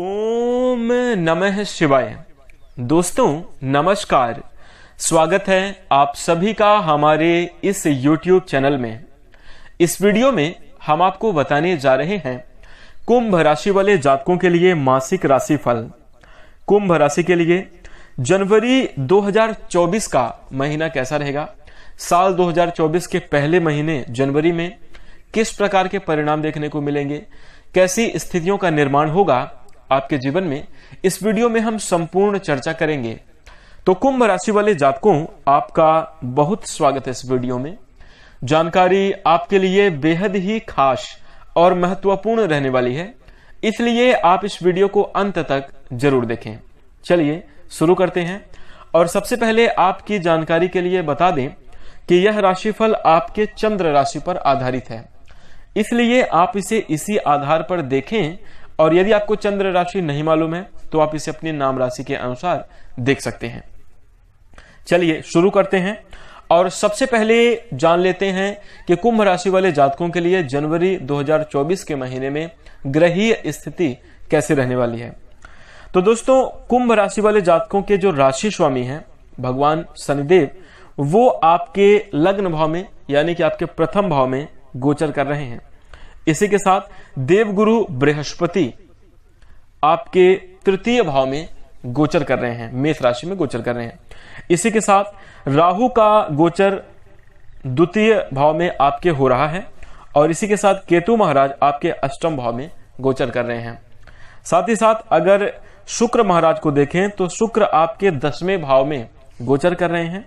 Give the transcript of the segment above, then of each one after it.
ओम नमः शिवाय। दोस्तों नमस्कार, स्वागत है आप सभी का हमारे इस YouTube चैनल में। इस वीडियो में हम आपको बताने जा रहे हैं कुंभ राशि वाले जातकों के लिए मासिक राशिफल। कुंभ राशि के लिए जनवरी 2024 का महीना कैसा रहेगा, साल 2024 के पहले महीने जनवरी में किस प्रकार के परिणाम देखने को मिलेंगे, कैसी स्थितियों का निर्माण होगा आपके जीवन में, इस वीडियो में हम संपूर्ण चर्चा करेंगे। तो कुंभ राशि वाले जातकों, आपका बहुत स्वागत है इस वीडियो में। जानकारी आपके लिए बेहद ही खास और महत्वपूर्ण रहने वाली है, इसलिए आप इस वीडियो को अंत तक जरूर देखें। चलिए शुरू करते हैं। और सबसे पहले आपकी जानकारी के लिए बता दें कि यह राशिफल आपके चंद्र राशि पर आधारित है, इसलिए आप इसे इसी आधार पर देखें। और यदि आपको चंद्र राशि नहीं मालूम है तो आप इसे अपनी नाम राशि के अनुसार देख सकते हैं। चलिए शुरू करते हैं और सबसे पहले जान लेते हैं कि कुंभ राशि वाले जातकों के लिए जनवरी 2024 के महीने में ग्रहीय स्थिति कैसे रहने वाली है। तो दोस्तों, कुंभ राशि वाले जातकों के जो राशि स्वामी हैं भगवान शनिदेव, वो आपके लग्न भाव में यानी कि आपके प्रथम भाव में गोचर कर रहे हैं। इसी के साथ देवगुरु बृहस्पति आपके तृतीय भाव में गोचर कर रहे हैं, मेष राशि में गोचर कर रहे हैं। इसी के साथ राहु का गोचर द्वितीय भाव में आपके हो रहा है और इसी के साथ केतु महाराज आपके अष्टम भाव में गोचर कर रहे हैं। साथ ही साथ अगर शुक्र महाराज को देखें तो शुक्र आपके 10वें भाव में गोचर कर रहे हैं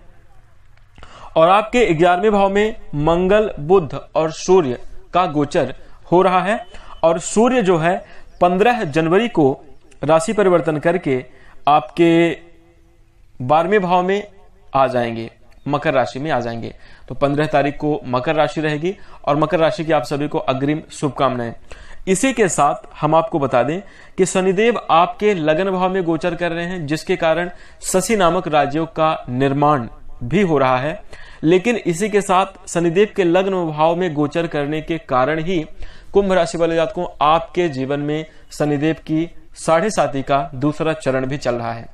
और आपके 11वें भाव में मंगल, बुध और सूर्य का गोचर हो रहा है। और सूर्य जो है 15 जनवरी को राशि परिवर्तन करके आपके 12वें भाव में आ जाएंगे, मकर राशि में आ जाएंगे। तो 15 तारीख को मकर राशि रहेगी और मकर राशि की आप सभी को अग्रिम शुभकामनाएं। इसी के साथ हम आपको बता दें कि शनिदेव आपके लग्न भाव में गोचर कर रहे हैं, जिसके कारण शशि नामक राजयोग का निर्माण भी हो रहा है। लेकिन इसी के साथ शनिदेव के लग्न भाव में गोचर करने के कारण ही कुंभ राशि वाले जातकों आपके जीवन में शनिदेव की 7.5 का दूसरा चरण भी चल रहा है।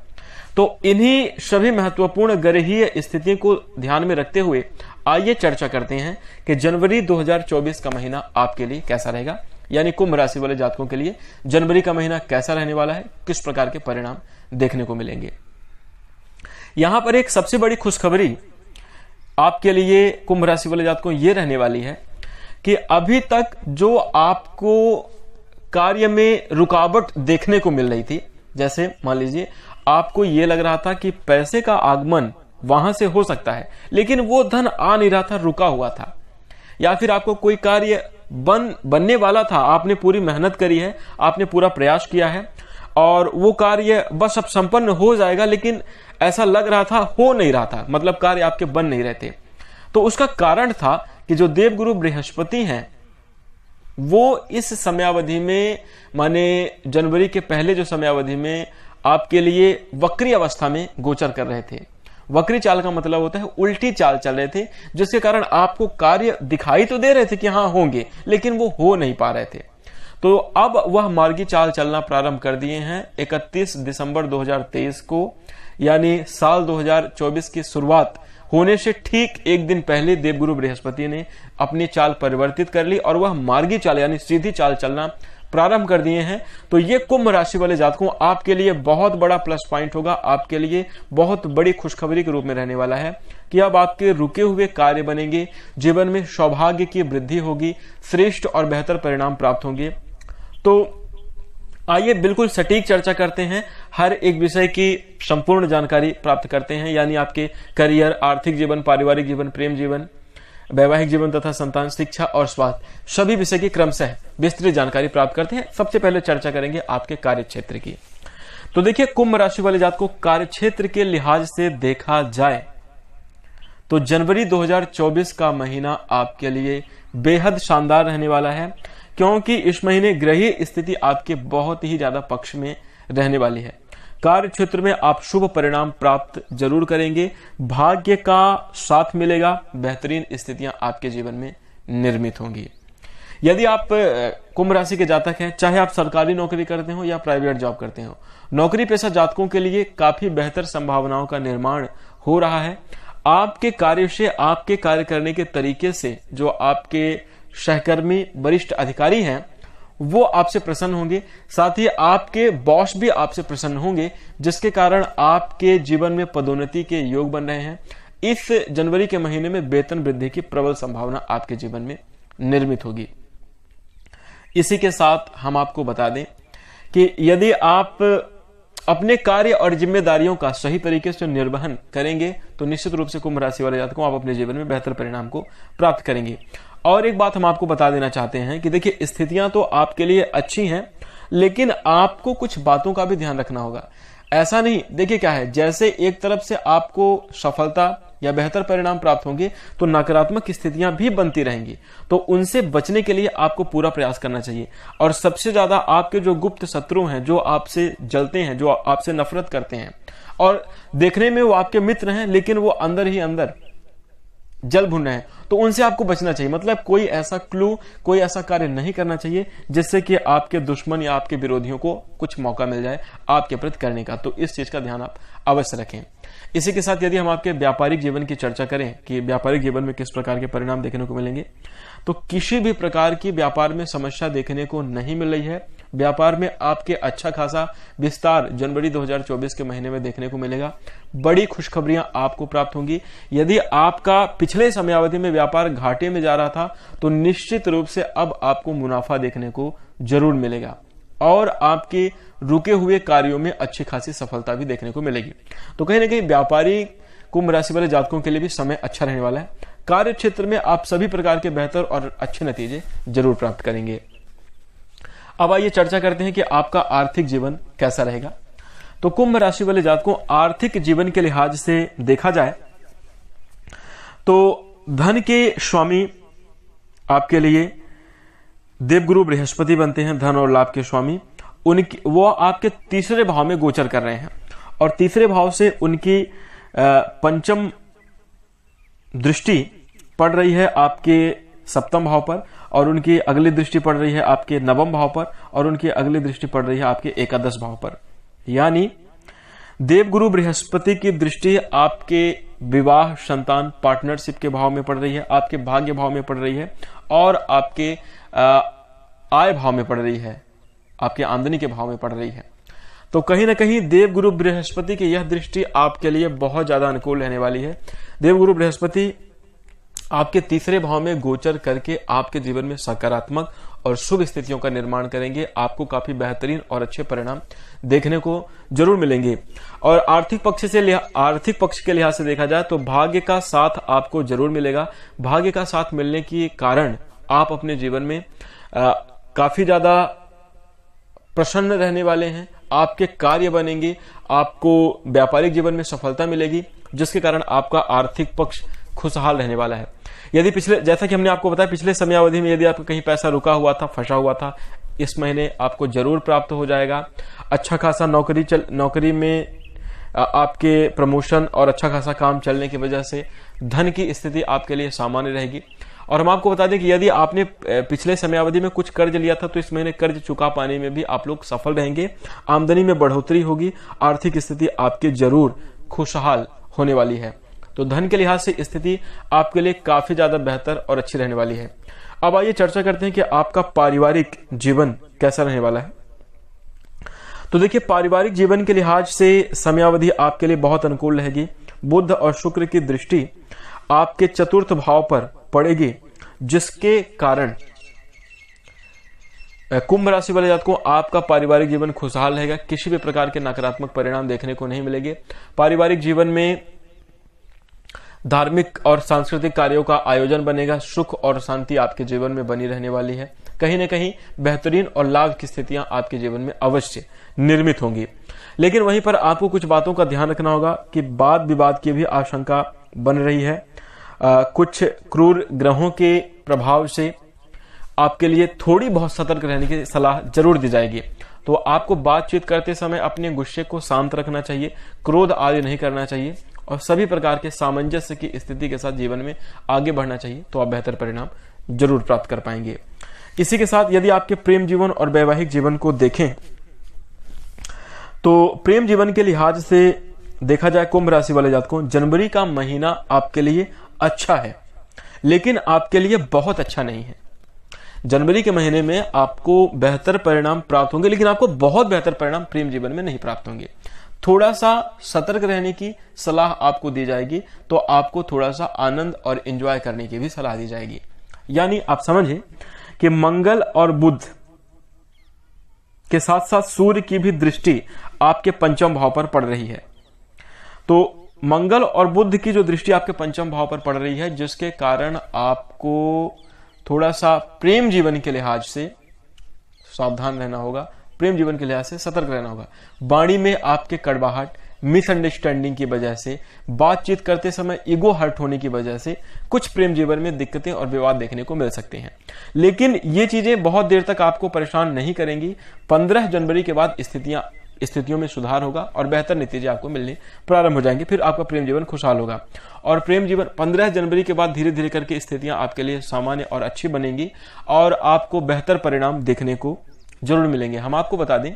तो इन्हीं सभी महत्वपूर्ण ग्रहीय स्थिति को ध्यान में रखते हुए आइए चर्चा करते हैं कि जनवरी 2024 का महीना आपके लिए कैसा रहेगा, यानी कुंभ राशि वाले जातकों के लिए जनवरी का महीना कैसा रहने वाला है, किस प्रकार के परिणाम देखने को मिलेंगे। यहां पर एक सबसे बड़ी खुशखबरी आपके लिए कुंभ राशि वाले जातकों ये रहने वाली है कि अभी तक जो आपको कार्य में रुकावट देखने को मिल रही थी, जैसे मान लीजिए आपको ये लग रहा था कि पैसे का आगमन वहां से हो सकता है, लेकिन वो धन आ नहीं रहा था, रुका हुआ था, या फिर आपको कोई कार्य बनने वाला था, आपने पूरी मेहनत करी है, आपने पूरा प्रयास किया है और वो कार्य बस अब संपन्न हो जाएगा, लेकिन ऐसा लग रहा था हो नहीं रहा था, मतलब कार्य आपके बन नहीं रहे थे। तो उसका कारण था कि जो देवगुरु बृहस्पति हैं वो इस समयावधि में, माने जनवरी के पहले जो समयावधि में आपके लिए वक्री अवस्था में गोचर कर रहे थे। वक्री चाल का मतलब होता है उल्टी चाल चल रहे थे, जिसके कारण आपको कार्य दिखाई तो दे रहे थे कि हाँ होंगे, लेकिन वो हो नहीं पा रहे थे। तो अब वह मार्गी चाल चलना प्रारंभ कर दिए हैं। 31 दिसंबर 2023 को, यानी साल 2024 की शुरुआत होने से ठीक एक दिन पहले देवगुरु बृहस्पति ने अपनी चाल परिवर्तित कर ली और वह मार्गी चाल यानी सीधी चाल चलना प्रारंभ कर दिए हैं। तो ये कुंभ राशि वाले जातकों आपके लिए बहुत बड़ा प्लस पॉइंट होगा, आपके लिए बहुत बड़ी खुशखबरी के रूप में रहने वाला है कि अब आपके रुके हुए कार्य बनेंगे, जीवन में सौभाग्य की वृद्धि होगी, श्रेष्ठ और बेहतर परिणाम प्राप्त होंगे। तो आइए बिल्कुल सटीक चर्चा करते हैं, हर एक विषय की संपूर्ण जानकारी प्राप्त करते हैं, यानी आपके करियर, आर्थिक जीवन, पारिवारिक जीवन, प्रेम जीवन, वैवाहिक जीवन तथा संतान, शिक्षा और स्वास्थ्य, सभी विषय की क्रमशः विस्तृत जानकारी प्राप्त करते हैं। सबसे पहले चर्चा करेंगे आपके कार्य क्षेत्र की। तो देखिए, कुंभ राशि वाले जातकों को कार्य क्षेत्र के लिहाज से देखा जाए तो जनवरी 2024 का महीना आपके लिए बेहद शानदार रहने वाला है, क्योंकि इस महीने ग्रहीय स्थिति आपके बहुत ही ज्यादा पक्ष में रहने वाली है। कार्य क्षेत्र में आप शुभ परिणाम प्राप्त जरूर करेंगे, भाग्य का साथ मिलेगा, बेहतरीन स्थितियां आपके जीवन में निर्मित होंगी। यदि आप कुंभ राशि के जातक हैं, चाहे आप सरकारी नौकरी करते हो या प्राइवेट जॉब करते हो, नौकरी पेशा जातकों के लिए काफी बेहतर संभावनाओं का निर्माण हो रहा है। आपके कार्य से, आपके कार्य करने के तरीके से जो आपके सहकर्मी वरिष्ठ अधिकारी हैं वो आपसे प्रसन्न होंगे, साथ ही आपके बॉस भी आपसे प्रसन्न होंगे, जिसके कारण आपके जीवन में पदोन्नति के योग बन रहे हैं। इस जनवरी के महीने में वेतन वृद्धि की प्रबल संभावना आपके जीवन में निर्मित होगी। इसी के साथ हम आपको बता दें कि यदि आप अपने कार्य और जिम्मेदारियों का सही तरीके से निर्वहन करेंगे तो निश्चित रूप से कुंभ राशि वाले जातकों आप अपने जीवन में बेहतर परिणाम को प्राप्त करेंगे। और एक बात हम आपको बता देना चाहते हैं कि देखिए, स्थितियां तो आपके लिए अच्छी हैं, लेकिन आपको कुछ बातों का भी ध्यान रखना होगा। ऐसा नहीं, देखिए क्या है, जैसे एक तरफ से आपको सफलता या बेहतर परिणाम प्राप्त होंगे तो नकारात्मक स्थितियां भी बनती रहेंगी, तो उनसे बचने के लिए आपको पूरा प्रयास करना चाहिए। और सबसे ज्यादा आपके जो गुप्त शत्रु हैं, जो आपसे जलते हैं, जो आपसे नफरत करते हैं और देखने में वो आपके मित्र हैं लेकिन वो अंदर ही अंदर जल भुन रहे हैं, तो उनसे आपको बचना चाहिए। मतलब कोई ऐसा कोई ऐसा कार्य नहीं करना चाहिए जिससे कि आपके दुश्मन या आपके विरोधियों को कुछ मौका मिल जाए आपके प्रति करने का। तो इस चीज का ध्यान आप अवश्य रखें। इसी के साथ यदि हम आपके व्यापारिक जीवन की चर्चा करें कि व्यापारिक जीवन में किस प्रकार के परिणाम देखने को मिलेंगे, तो किसी भी प्रकार की व्यापार में समस्या देखने को नहीं मिल रही है। व्यापार में आपके अच्छा खासा विस्तार जनवरी 2024 के महीने में देखने को मिलेगा। बड़ी खुशखबरियां आपको प्राप्त होंगी। यदि आपका पिछले समयावधि में व्यापार घाटे में जा रहा था तो निश्चित रूप से अब आपको मुनाफा देखने को जरूर मिलेगा और आपके रुके हुए कार्यों में अच्छी खासी सफलता भी देखने को मिलेगी। तो कहीं ना कहीं व्यापारी कुंभ राशि वाले जातकों के लिए भी समय अच्छा रहने वाला है। कार्य क्षेत्र में आप सभी प्रकार के बेहतर और अच्छे नतीजे जरूर प्राप्त करेंगे। अब आइए चर्चा करते हैं कि आपका आर्थिक जीवन कैसा रहेगा। तो कुंभ राशि वाले जातकों, आर्थिक जीवन के लिहाज से देखा जाए तो धन के स्वामी आपके लिए देवगुरु बृहस्पति बनते हैं, धन और लाभ के स्वामी। वो आपके तीसरे भाव में गोचर कर रहे हैं और तीसरे भाव से उनकी पंचम दृष्टि पड़ रही है आपके सप्तम भाव पर और उनकी अगली दृष्टि पड़ रही है आपके नवम भाव पर और उनकी अगली दृष्टि पड़ रही है आपके एकादश भाव पर। यानी देवगुरु बृहस्पति की दृष्टि आपके विवाह, संतान, पार्टनरशिप के भाव में पड़ रही है, आपके भाग्य भाव में पड़ रही है और आपके आय भाव में पड़ रही है, आपके आमदनी के भाव में पड़ रही है। तो कहीं ना कहीं देवगुरु बृहस्पति की यह दृष्टि आपके लिए बहुत ज्यादा अनुकूल रहने वाली है। देवगुरु बृहस्पति आपके तीसरे भाव में गोचर करके आपके जीवन में सकारात्मक और शुभ स्थितियों का निर्माण करेंगे। आपको काफी बेहतरीन और अच्छे परिणाम देखने को जरूर मिलेंगे। और आर्थिक पक्ष के लिहाज से देखा जाए तो भाग्य का साथ आपको जरूर मिलेगा। भाग्य का साथ मिलने के कारण आप अपने जीवन में काफी ज्यादा प्रसन्न रहने वाले हैं। आपके कार्य बनेंगे, आपको व्यापारिक जीवन में सफलता मिलेगी, जिसके कारण आपका आर्थिक पक्ष खुशहाल रहने वाला है। यदि जैसा कि हमने आपको बताया, पिछले समयावधि में यदि आपका कहीं पैसा रुका हुआ था, फंसा हुआ था, इस महीने आपको जरूर प्राप्त हो जाएगा। अच्छा खासा नौकरी में आपके प्रमोशन और अच्छा खासा काम चलने की वजह से धन की स्थिति आपके लिए सामान्य रहेगी। और हम आपको बता दें कि यदि आपने पिछले समयावधि में कुछ कर्ज लिया था तो इस महीने कर्ज चुका पाने में भी आप लोग सफल रहेंगे। आमदनी में बढ़ोतरी होगी, आर्थिक स्थिति आपकी जरूर खुशहाल होने वाली है। तो धन के लिहाज से स्थिति आपके लिए काफी ज्यादा बेहतर और अच्छी रहने वाली है। अब आइए चर्चा करते हैं कि आपका पारिवारिक जीवन कैसा रहने वाला है। तो देखिए, पारिवारिक जीवन के लिहाज से समयावधि आपके लिए बहुत अनुकूल रहेगी। बुध और शुक्र की दृष्टि आपके चतुर्थ भाव पर पड़ेगी, जिसके कारण कुंभ राशि वाले जातकों आपका पारिवारिक जीवन खुशहाल रहेगा। किसी भी प्रकार के नकारात्मक परिणाम देखने को नहीं मिलेंगे। पारिवारिक जीवन में धार्मिक और सांस्कृतिक कार्यों का आयोजन बनेगा। सुख और शांति आपके जीवन में बनी रहने वाली है। कहीं न कहीं बेहतरीन और लाभ की स्थितियां आपके जीवन में अवश्य निर्मित होंगी। लेकिन वहीं पर आपको कुछ बातों का ध्यान रखना होगा कि वाद विवाद की भी आशंका बन रही है। कुछ क्रूर ग्रहों के प्रभाव से आपके लिए थोड़ी बहुत सतर्क रहने की सलाह जरूर दी जाएगी। तो आपको बातचीत करते समय अपने गुस्से को शांत रखना चाहिए, क्रोध आदि नहीं करना चाहिए और सभी प्रकार के सामंजस्य की स्थिति के साथ जीवन में आगे बढ़ना चाहिए। तो आप बेहतर परिणाम जरूर प्राप्त कर पाएंगे। इसी के साथ यदि आपके प्रेम जीवन और वैवाहिक जीवन को देखें तो प्रेम जीवन के लिहाज से देखा जाए कुंभ राशि वाले जातकों, जनवरी का महीना आपके लिए अच्छा है लेकिन आपके लिए बहुत अच्छा नहीं है। जनवरी के महीने में आपको बेहतर परिणाम प्राप्त होंगे लेकिन आपको बहुत बेहतर परिणाम प्रेम जीवन में नहीं प्राप्त होंगे। थोड़ा सा सतर्क रहने की सलाह आपको दी जाएगी, तो आपको थोड़ा सा आनंद और एंजॉय करने की भी सलाह दी जाएगी। यानी आप समझें कि मंगल और बुध के साथ साथ सूर्य की भी दृष्टि आपके पंचम भाव पर पड़ रही है। तो मंगल और बुध की जो दृष्टि आपके पंचम भाव पर पड़ रही है, जिसके कारण आपको थोड़ा सा प्रेम जीवन के लिहाज से सावधान रहना होगा, प्रेम जीवन के लिहाज से सतर्क रहना होगा। वाणी में आपके कड़वाहट, मिसअंडरस्टैंडिंग की वजह से, बातचीत करते समय ईगो हर्ट होने की वजह से कुछ प्रेम जीवन में दिक्कतें और विवाद देखने को मिल सकते हैं। लेकिन ये चीजें बहुत देर तक आपको परेशान नहीं करेंगी। 15 जनवरी के बाद स्थितियों में सुधार होगा और बेहतर नतीजे आपको मिलने प्रारंभ हो जाएंगे। फिर आपका प्रेम जीवन खुशहाल होगा और प्रेम जीवन 15 जनवरी के बाद धीरे धीरे करके स्थितियां आपके लिए सामान्य और अच्छी बनेंगी और आपको बेहतर परिणाम देखने को जरूर मिलेंगे। हम आपको बता दें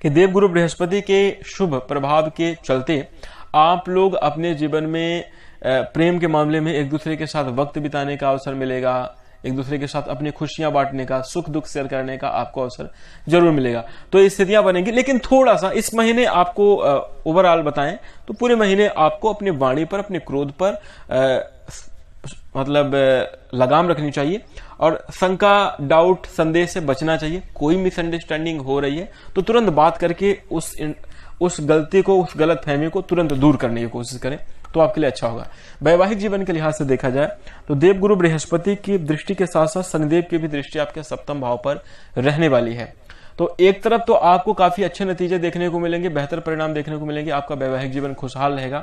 कि देवगुरु बृहस्पति के शुभ प्रभाव के चलते आप लोग अपने जीवन में प्रेम के मामले में एक दूसरे के साथ वक्त बिताने का अवसर मिलेगा, एक दूसरे के साथ अपनी खुशियां बांटने का, सुख दुख शेयर करने का आपको अवसर जरूर मिलेगा। तो ये स्थितियां बनेंगी। लेकिन थोड़ा सा इस महीने आपको ओवरऑल बताएं तो पूरे महीने आपको अपनी वाणी पर, अपने क्रोध पर लगाम रखनी चाहिए और शंका, डाउट, संदेह से बचना चाहिए। कोई मिसअंडरस्टैंडिंग हो रही है तो तुरंत बात करके उस गलती को, उस गलत फहमी को तुरंत दूर करने की कोशिश करें, तो आपके लिए अच्छा होगा। वैवाहिक जीवन के लिहाज से देखा जाए तो देवगुरु बृहस्पति की दृष्टि के साथ साथ शनिदेव की भी दृष्टि आपके सप्तम भाव पर रहने वाली है। तो एक तरफ तो आपको काफी अच्छे नतीजे देखने को मिलेंगे, बेहतर परिणाम देखने को मिलेंगे, आपका वैवाहिक जीवन खुशहाल रहेगा,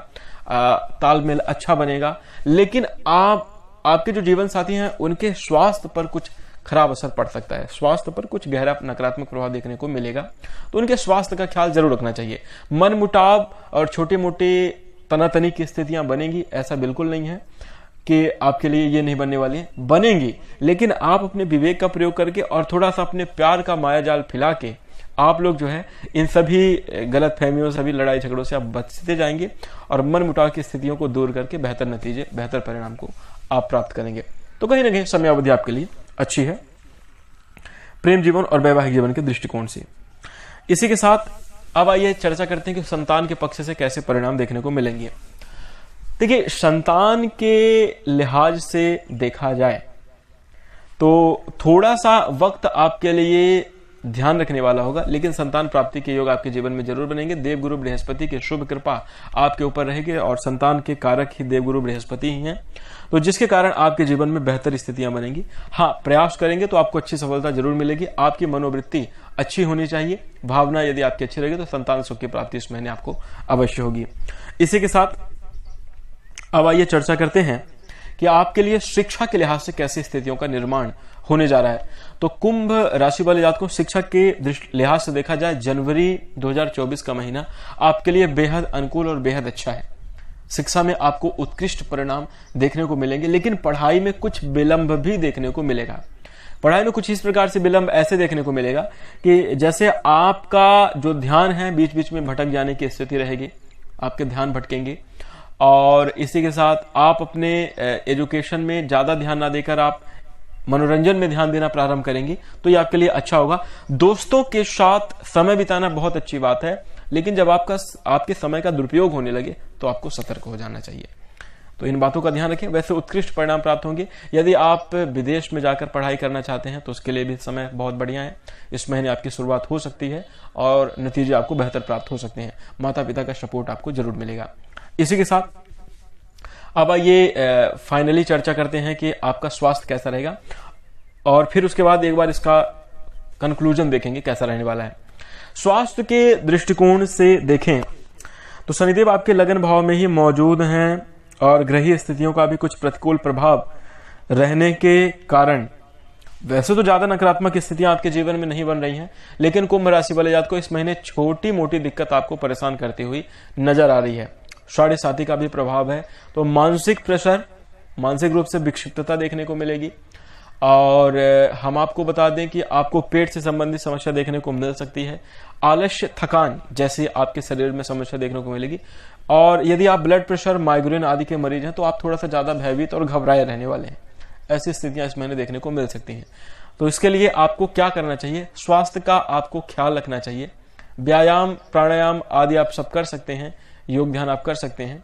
तालमेल अच्छा बनेगा। लेकिन आपके जो जीवन साथी हैं उनके स्वास्थ्य पर कुछ खराब असर पड़ सकता है, स्वास्थ्य पर कुछ गहरा नकारात्मक प्रभाव देखने को मिलेगा। तो उनके स्वास्थ्य का ख्याल जरूर रखना चाहिए। मन मुटाव और छोटे मोटे तनातनी की स्थितियां बनेंगी, ऐसा बिल्कुल नहीं है कि आपके लिए ये नहीं बनने वाली है, बनेंगी। लेकिन आप अपने विवेक का प्रयोग करके और थोड़ा सा अपने प्यार का मायाजाल फैला के आप लोग जो है इन सभी गलत फहमियों, सभी लड़ाई झगड़ों से आप बचते जाएंगे और मन मुटाव की स्थितियों को दूर करके बेहतर नतीजे, बेहतर परिणाम को आप प्राप्त करेंगे। तो कहीं ना कहीं समयावधि आपके लिए अच्छी है प्रेम जीवन और वैवाहिक जीवन के दृष्टिकोण से। इसी के साथ अब आइए चर्चा करते हैं कि संतान के पक्ष से कैसे परिणाम देखने को मिलेंगे। देखिए, संतान के लिहाज से देखा जाए तो थोड़ा सा वक्त आपके लिए ध्यान रखने वाला होगा, लेकिन संतान प्राप्ति के योग आपके जीवन में जरूर बनेंगे। देवगुरु बृहस्पति की शुभ कृपा आपके ऊपर रहेगी और संतान के कारक ही देवगुरु बृहस्पति ही हैं, तो जिसके कारण आपके जीवन में बेहतर स्थितियां बनेंगी। हाँ, प्रयास करेंगे तो आपको अच्छी सफलता जरूर मिलेगी। आपकी मनोवृत्ति अच्छी होनी चाहिए, भावना यदि आपकी अच्छी रहेगी तो संतान सुख की प्राप्ति इस महीने आपको अवश्य होगी। इसी के साथ अब आइए चर्चा करते हैं कि आपके लिए शिक्षा के लिहाज से कैसी स्थितियों का निर्माण होने जा रहा है। तो कुंभ राशि वाले जातकों, शिक्षा के लिहाज से देखा जाए जनवरी 2024 का महीना आपके लिए बेहद अनुकूल और बेहद अच्छा है। शिक्षा में आपको उत्कृष्ट परिणाम देखने को मिलेंगे, लेकिन पढ़ाई में कुछ विलंब भी देखने को मिलेगा। पढ़ाई में कुछ इस प्रकार से विलंब ऐसे देखने को मिलेगा कि जैसे आपका जो ध्यान है बीच बीच में भटक जाने की स्थिति रहेगी, आपके ध्यान भटकेंगे। और इसी के साथ आप अपने एजुकेशन में ज्यादा ध्यान ना देकर आप मनोरंजन में ध्यान देना प्रारंभ करेंगे, तो ये आपके लिए अच्छा होगा। दोस्तों के साथ समय बिताना बहुत अच्छी बात है, लेकिन जब आपके समय का दुरुपयोग होने लगे तो आपको सतर्क हो जाना चाहिए। तो इन बातों का ध्यान रखें। वैसे उत्कृष्ट परिणाम प्राप्त होंगे। यदि आप विदेश में जाकर पढ़ाई करना चाहते हैं तो उसके लिए भी समय बहुत बढ़िया है। इस महीने आपकी शुरुआत हो सकती है और नतीजे आपको बेहतर प्राप्त हो सकते हैं। माता पिता का सपोर्ट आपको जरूर मिलेगा। इसी के साथ अब आइए फाइनली चर्चा करते हैं कि आपका स्वास्थ्य कैसा रहेगा और फिर उसके बाद एक बार इसका कंक्लूजन देखेंगे कैसा रहने वाला है। स्वास्थ्य के दृष्टिकोण से देखें तो शनिदेव आपके लगन भाव में ही मौजूद हैं और ग्रहीय स्थितियों का भी कुछ प्रतिकूल प्रभाव रहने के कारण वैसे तो ज्यादा नकारात्मक स्थितियां आपके जीवन में नहीं बन रही हैं, लेकिन कुंभ राशि वाले जातकों इस महीने छोटी मोटी दिक्कत आपको परेशान करती हुई नजर आ रही है। साढ़े साथी का भी प्रभाव है, तो मानसिक प्रेशर, मानसिक रूप से विक्षिप्तता देखने को मिलेगी और हम आपको बता दें कि आपको पेट से संबंधित समस्या देखने को मिल सकती है, आलस्य, थकान जैसी आपके शरीर में समस्या देखने को मिलेगी। और यदि आप ब्लड प्रेशर, माइग्रेन आदि के मरीज हैं तो आप थोड़ा सा ज्यादा भयभीत और घबराए रहने वाले हैं। ऐसी स्थितियां इस महीने देखने को मिल सकती हैं। तो इसके लिए आपको क्या करना चाहिए? स्वास्थ्य का आपको ख्याल रखना चाहिए। व्यायाम, प्राणायाम आदि आप सब कर सकते हैं, योग ध्यान आप कर सकते हैं,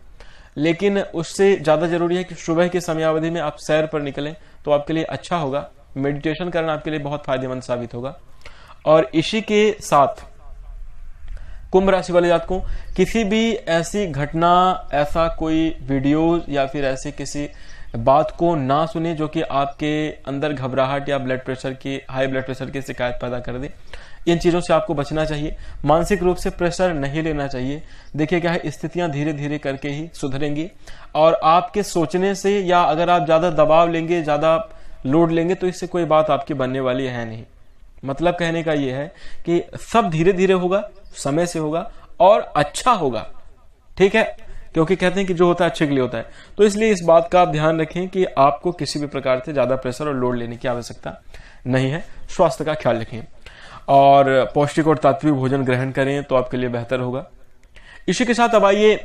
लेकिन उससे ज्यादा जरूरी है कि सुबह की समयावधि में आप सैर पर निकलें तो आपके लिए अच्छा होगा। मेडिटेशन करना आपके लिए बहुत फायदेमंद साबित होगा। और इसी के साथ कुंभ राशि वाले जातकों, किसी भी ऐसी घटना, ऐसा कोई वीडियो या फिर ऐसी किसी बात को ना सुने जो कि आपके अंदर घबराहट या ब्लड प्रेशर की, हाई ब्लड प्रेशर की शिकायत पैदा कर दे। इन चीजों से आपको बचना चाहिए। मानसिक रूप से प्रेशर नहीं लेना चाहिए। देखिए क्या है, स्थितियां धीरे धीरे करके ही सुधरेंगी और आपके सोचने से या अगर आप ज्यादा दबाव लेंगे, ज्यादा लोड लेंगे तो इससे कोई बात आपकी बनने वाली है नहीं। मतलब कहने का यह है कि सब धीरे धीरे होगा, समय से होगा और अच्छा होगा। ठीक है, क्योंकि कहते हैं कि जो होता है अच्छे के लिए होता है। तो इसलिए इस बात का आप ध्यान रखें कि आपको किसी भी प्रकार से ज्यादा प्रेशर और लोड लेने की आवश्यकता नहीं है। स्वास्थ्य का ख्याल रखें और पौष्टिक और तात्विक भोजन ग्रहण करें तो आपके लिए बेहतर होगा। इसी के साथ अब आइए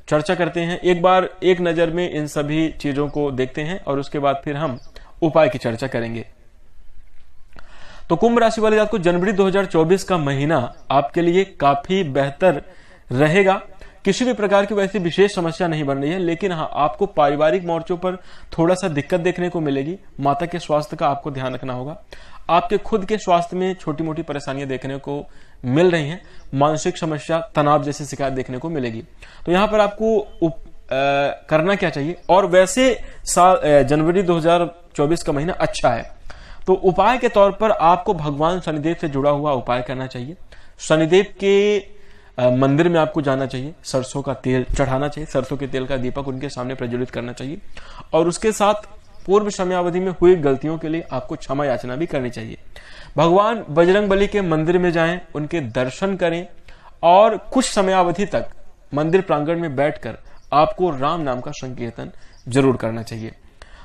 चर्चा करते हैं, एक बार एक नजर में इन सभी चीजों को देखते हैं और उसके बाद फिर हम उपाय की चर्चा करेंगे। तो कुंभ राशि वाले जातकों, जनवरी 2024 का महीना आपके लिए काफी बेहतर रहेगा। किसी भी प्रकार की वैसी विशेष समस्या नहीं बन रही है, लेकिन हाँ, आपको पारिवारिक मोर्चों पर थोड़ा सा दिक्कत देखने को मिलेगी। माता के स्वास्थ्य का आपको ध्यान रखना होगा। आपके खुद के स्वास्थ्य में छोटी मोटी परेशानियां देखने को मिल रही हैं। मानसिक समस्या, तनाव जैसी शिकायत देखने को मिलेगी। तो यहां पर आपको करना क्या चाहिए? और वैसे जनवरी 2024 का महीना अच्छा है, तो उपाय के तौर पर आपको भगवान शनिदेव से जुड़ा हुआ उपाय करना चाहिए। शनिदेव के मंदिर में आपको जाना चाहिए, सरसों का तेल चढ़ाना चाहिए, सरसों के तेल का दीपक उनके सामने प्रज्वलित करना चाहिए और उसके साथ पूर्व समयावधि में हुई गलतियों के लिए आपको क्षमा याचना भी करनी चाहिए। भगवान बजरंगबली के मंदिर में जाएं, उनके दर्शन करें और कुछ समयावधि तक मंदिर प्रांगण में बैठकर आपको राम नाम का संकीर्तन जरूर करना चाहिए।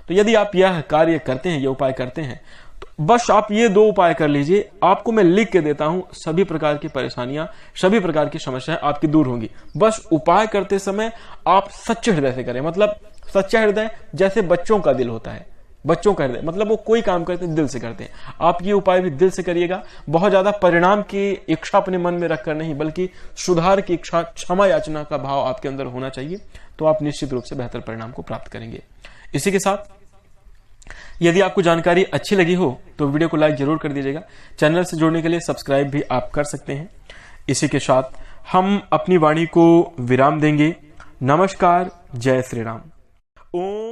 तो यदि आप यह कार्य करते हैं, यह उपाय करते हैं, तो बस आप ये दो उपाय कर लीजिए। आपको मैं लिख के देता हूं, सभी प्रकार की परेशानियां, सभी प्रकार की समस्याएं आपकी दूर होंगी। बस उपाय करते समय आप सच्चे हृदय से करें। मतलब सच्चा हृदय जैसे बच्चों का दिल होता है, बच्चों का हृदय मतलब वो कोई काम करते हैं दिल से करते हैं। आप ये उपाय भी दिल से करिएगा। बहुत ज्यादा परिणाम की इच्छा अपने मन में रखकर नहीं, बल्कि सुधार की इच्छा, क्षमा याचना का भाव आपके अंदर होना चाहिए। तो आप निश्चित रूप से बेहतर परिणाम को प्राप्त करेंगे। इसी के साथ यदि आपको जानकारी अच्छी लगी हो तो वीडियो को लाइक जरूर कर दीजिएगा। चैनल से जुड़ने के लिए सब्सक्राइब भी आप कर सकते हैं। इसी के साथ हम अपनी वाणी को विराम देंगे। नमस्कार, जय श्री राम। ओम